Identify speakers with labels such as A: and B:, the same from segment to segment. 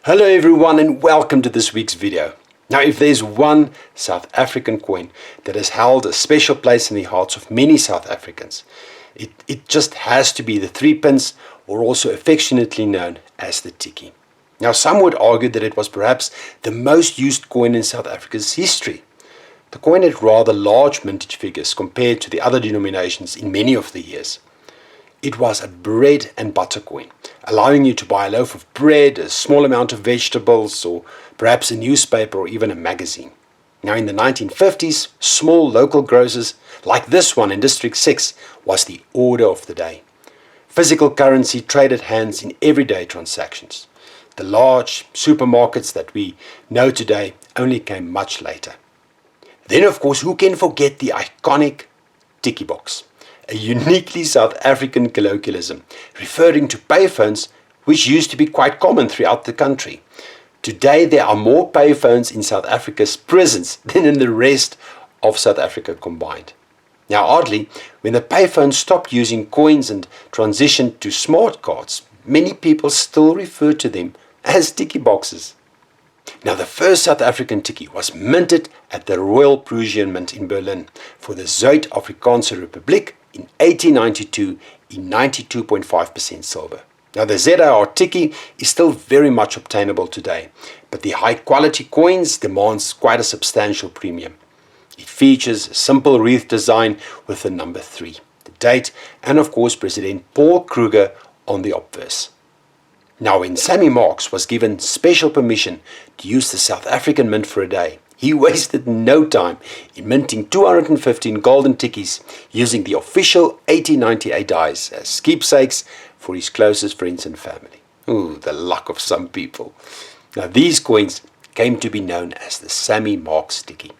A: Hello everyone and welcome to this week's video. Now if there's one South African coin that has held a special place in the hearts of many South Africans, it just has to be the 3 pence, or also affectionately known as the Ticky. Now some would argue that it was perhaps the most used coin in South Africa's history. The coin had rather large mintage figures compared to the other denominations in many of the years. It was a bread and butter coin, allowing you to buy a loaf of bread, a small amount of vegetables, or perhaps a newspaper or even a magazine. Now in the 1950s, small local grocers like this one in District 6 was the order of the day. Physical currency traded hands in everyday transactions. The large supermarkets that we know today only came much later. Then of course, who can forget the iconic Ticky box? A uniquely South African colloquialism, referring to payphones which used to be quite common throughout the country. Today there are more payphones in South Africa's prisons than in the rest of South Africa combined. Now oddly, when the payphones stopped using coins and transitioned to smart cards, many people still refer to them as Ticky boxes. Now the first South African Ticky was minted at the Royal Prussian Mint in Berlin for the Zuid-Afrikaanse Republiek in 1892 in 92.5% silver. Now the ZAR Ticky is still very much obtainable today, but the high quality coins demands quite a substantial premium. It features a simple wreath design with the number 3, the date, and of course President Paul Kruger on the obverse. Now when Sammy Marks was given special permission to use the South African mint for a day, he wasted no time in minting 215 golden tickies using the official 1898 dies as keepsakes for his closest friends and family. Ooh, the luck of some people. Now these coins came to be known as the Sammy Marks Ticky.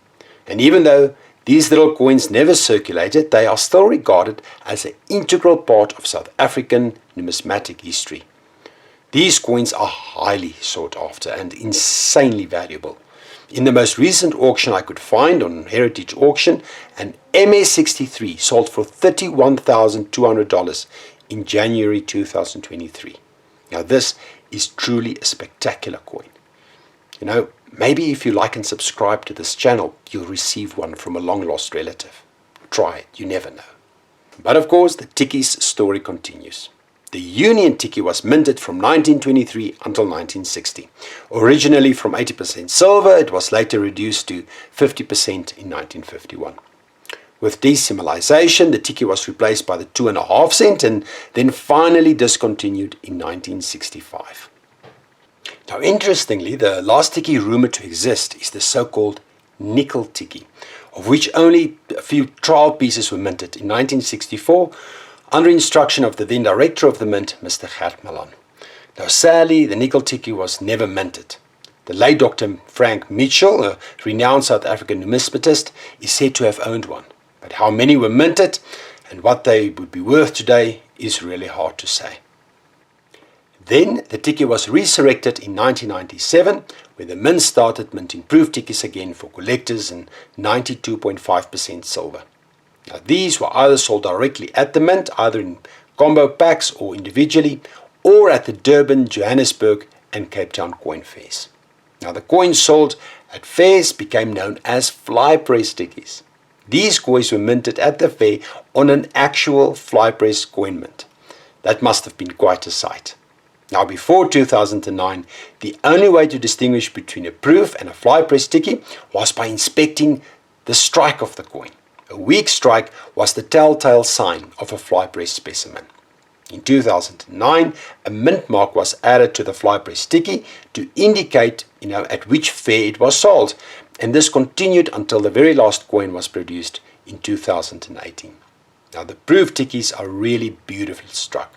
A: And even though these little coins never circulated, they are still regarded as an integral part of South African numismatic history. These coins are highly sought after and insanely valuable. In the most recent auction I could find on Heritage Auction, an MS63 sold for $31,200 in January 2023. Now this is truly a spectacular coin. You know, maybe if you like and subscribe to this channel, you'll receive one from a long-lost relative. Try it, you never know. But of course, the Ticky's story continues. The Union Ticky was minted from 1923 until 1960. Originally from 80% silver, it was later reduced to 50% in 1951. With decimalization, the Ticky was replaced by the 2.5 cent and then finally discontinued in 1965. Now interestingly, the last Ticky rumored to exist is the so-called nickel Ticky, of which only a few trial pieces were minted in 1964 under instruction of the then director of the mint, Mr. Gert Malan. Now sadly, the nickel Ticky was never minted. The late Dr. Frank Mitchell, a renowned South African numismatist, is said to have owned one. But how many were minted and what they would be worth today is really hard to say. Then the Ticky was resurrected in 1997 when the mint started minting proof Tickies again for collectors in 92.5% silver. Now these were either sold directly at the mint, either in combo packs or individually, or at the Durban, Johannesburg and Cape Town coin fairs. Now the coins sold at fairs became known as fly press Tickies. These coins were minted at the fair on an actual fly press coin mint. That must have been quite a sight. Now before 2009, the only way to distinguish between a proof and a fly press Ticky was by inspecting the strike of the coin. A weak strike was the telltale sign of a fly press specimen. In 2009, a mint mark was added to the fly press Ticky to indicate, at which fair it was sold, and this continued until the very last coin was produced in 2018. Now the proof Tickies are really beautifully struck.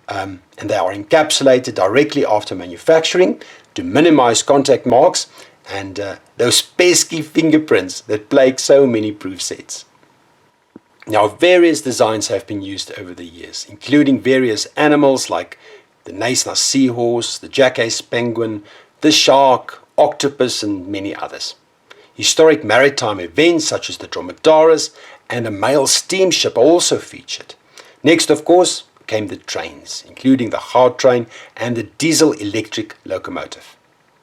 A: And they are encapsulated directly after manufacturing to minimize contact marks and those pesky fingerprints that plague so many proof sets. Now various designs have been used over the years, including various animals like the Knysna seahorse, the jackass penguin, the shark, octopus and many others. Historic maritime events such as the Dromedaris and a mail steamship are also featured. Next of course, came the trains, including the hard train and the diesel-electric locomotive.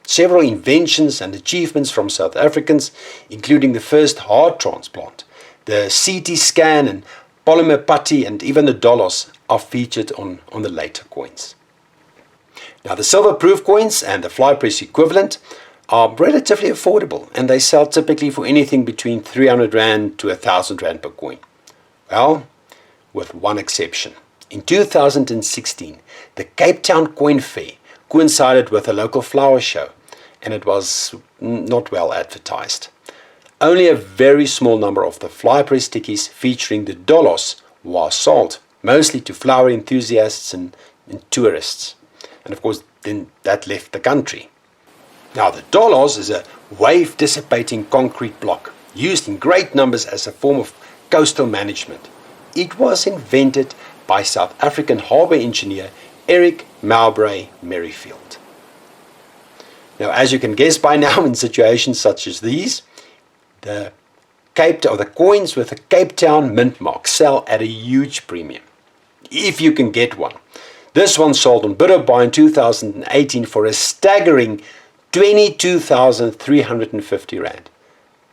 A: Several inventions and achievements from South Africans, including the first heart transplant, the CT scan and polymer putty, and even the dollars, are featured on the later coins. Now, the silver proof coins and the fly press equivalent are relatively affordable, and they sell typically for anything between 300 Rand to 1,000 Rand per coin. Well, with one exception. In 2016, the Cape Town Coin Fair coincided with a local flower show, and it was not well advertised. Only a very small number of the fly press tickies featuring the dollars was sold, mostly to flower enthusiasts and tourists. And of course, then that left the country. Now, the dollars is a wave-dissipating concrete block used in great numbers as a form of coastal management. It was invented by South African harbour engineer Eric Mowbray Merrifield. Now, as you can guess by now, in situations such as these, the coins with the Cape Town mint mark sell at a huge premium, if you can get one. This one sold on Bid or Buy in 2018 for a staggering 22,350 Rand.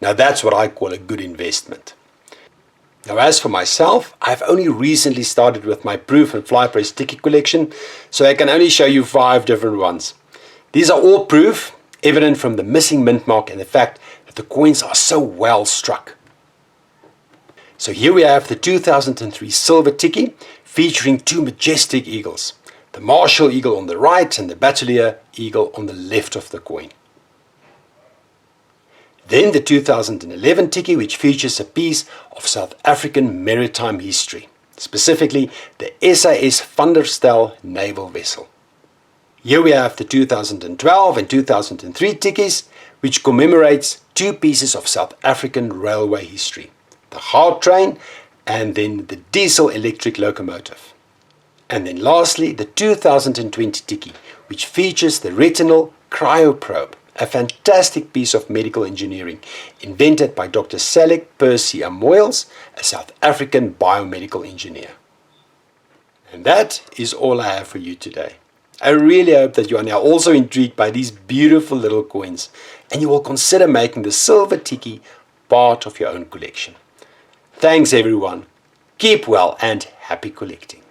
A: Now, that's what I call a good investment. Now, as for myself, I've only recently started with my proof and fly press Ticky collection, so I can only show you 5 different ones. These are all proof, evident from the missing mint mark and the fact that the coins are so well struck. So here we have the 2003 silver Ticky featuring 2 majestic eagles, the Marshall eagle on the right and the Batelier eagle on the left of the coin. Then the 2011 Ticky, which features a piece of South African maritime history, specifically the SAS Van der Stel naval vessel. Here we have the 2012 and 2003 Tickies, which commemorates 2 pieces of South African railway history, the hard train and then the diesel-electric locomotive. And then lastly, the 2020 Ticky, which features the retinal cryoprobe, a fantastic piece of medical engineering invented by Dr. Salek Percy Amoyles, a South African biomedical engineer. And that is all I have for you today. I really hope that you are now also intrigued by these beautiful little coins, and you will consider making the silver Ticky part of your own collection. Thanks everyone. Keep well and happy collecting.